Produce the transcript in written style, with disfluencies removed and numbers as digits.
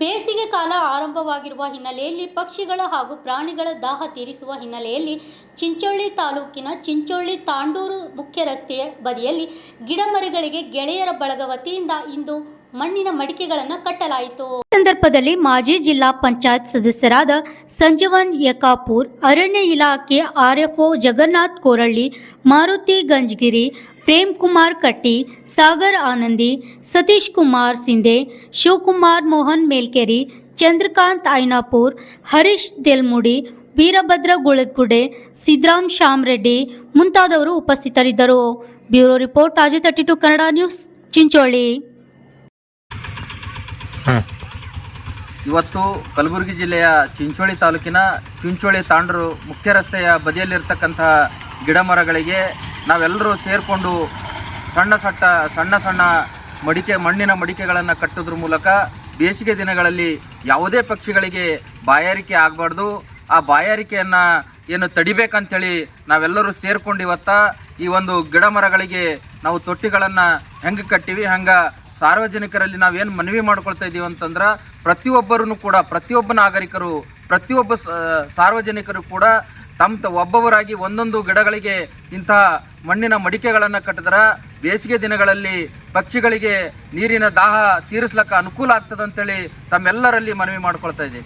ಬೇಸಿಗೆ ಕಾಲ ಆರಂಭವಾಗಿರುವ ಹಿನ್ನೆಲೆಯಲ್ಲಿ ಪಕ್ಷಿಗಳ ಹಾಗೂ ಪ್ರಾಣಿಗಳ ದಾಹ ತೀರಿಸುವ ಹಿನ್ನೆಲೆಯಲ್ಲಿ ಚಿಂಚೋಳಿ ತಾಲೂಕಿನ ಚಿಂಚೋಳಿ ತಾಂಡೂರು ಮುಖ್ಯ ರಸ್ತೆಯ ಬದಿಯಲ್ಲಿ ಗಿಡಮರಗಳಿಗೆ ಗೆಳೆಯರ ಬಳಗ ವತಿಯಿಂದ ಇಂದು ಮಣ್ಣಿನ ಮಡಿಕೆಗಳನ್ನು ಕಟ್ಟಲಾಯಿತು. ಈ ಸಂದರ್ಭದಲ್ಲಿ ಮಾಜಿ ಜಿಲ್ಲಾ ಪಂಚಾಯತ್ ಸದಸ್ಯರಾದ ಸಂಜೀವನ್ ಯಕಾಪುರ್, ಅರಣ್ಯ ಇಲಾಖೆ ಆರ್ಎಫ್ಒ ಜಗನ್ನಾಥ್ ಕೋರಳ್ಳಿ, ಮಾರುತಿ ಗಂಜಗಿರಿ, ಪ್ರೇಮ್ ಕುಮಾರ್ ಕಟ್ಟಿ, ಸಾಗರ್ ಆನಂದಿ, ಸತೀಶ್ ಕುಮಾರ್ ಸಿಂಧೆ, ಶಿವಕುಮಾರ್ ಮೋಹನ್ ಮೇಲ್ಕೆರಿ, ಚಂದ್ರಕಾಂತ್ ಐನಾಪುರ್, ಹರೀಶ್ ದೇಲ್ಮುಡಿ, ವೀರಭದ್ರ ಗುಳಗುಡೆ, ಸಿದ್ರಾಮ್ ಶ್ಯಾಮ್ ರೆಡ್ಡಿ ಮುಂತಾದವರು ಉಪಸ್ಥಿತರಿದ್ದರು. Bureau report AJ 32 Kannada news, Chincholi. ಇವತ್ತು ಕಲಬುರಗಿ ಜಿಲ್ಲೆಯ ಚಿಂಚೋಳಿ ತಾಲೂಕಿನ ಚಿಂಚೋಳಿ ತಾಂಡೂರು ಮುಖ್ಯ ರಸ್ತೆಯ ಬದಿಯಲ್ಲಿರ್ತಕ್ಕಂಥ ಗಿಡ ಮರಗಳಿಗೆ ನಾವೆಲ್ಲರೂ ಸೇರಿಕೊಂಡು ಸಣ್ಣ ಮಣ್ಣಿನ ಮಡಿಕೆಗಳನ್ನು ಕಟ್ಟೋದ್ರ ಮೂಲಕ ಬೇಸಿಗೆ ದಿನಗಳಲ್ಲಿ ಯಾವುದೇ ಪಕ್ಷಿಗಳಿಗೆ ಬಾಯಾರಿಕೆ ಆಗಬಾರ್ದು, ಆ ಬಾಯಾರಿಕೆಯನ್ನು ಏನು ತಡಿಬೇಕಂತೇಳಿ ನಾವೆಲ್ಲರೂ ಸೇರ್ಕೊಂಡು ಈ ಒಂದು ಗಿಡ ಮರಗಳಿಗೆ ನಾವು ತೊಟ್ಟಿಗಳನ್ನು ಹೆಂಗೆ ಕಟ್ಟಿವಿ ಹಂಗೆ ಸಾರ್ವಜನಿಕರಲ್ಲಿ ನಾವೇನು ಮನವಿ ಮಾಡ್ಕೊಳ್ತಾ ಇದ್ದೀವಿ ಅಂತಂದ್ರೆ ಪ್ರತಿಯೊಬ್ಬರೂ ಕೂಡ, ಪ್ರತಿಯೊಬ್ಬ ನಾಗರಿಕರು, ಪ್ರತಿಯೊಬ್ಬ ಸಾರ್ವಜನಿಕರು ಕೂಡ ತಮ್ಮ ಒಬ್ಬೊಬ್ಬರಾಗಿ ಒಂದೊಂದು ಗಿಡಗಳಿಗೆ ಇಂತಹ ಮಣ್ಣಿನ ಮಡಿಕೆಗಳನ್ನು ಕಟ್ಟಿದ್ರೆ ಬೇಸಿಗೆ ದಿನಗಳಲ್ಲಿ ಪಕ್ಷಿಗಳಿಗೆ ನೀರಿನ ದಾಹ ತೀರಿಸ್ಲಿಕ್ಕೆ ಅನುಕೂಲ ಆಗ್ತದೆ ಅಂತೇಳಿ ತಮ್ಮೆಲ್ಲರಲ್ಲಿ ಮನವಿ ಮಾಡ್ಕೊಳ್ತಾ ಇದ್ದೀವಿ.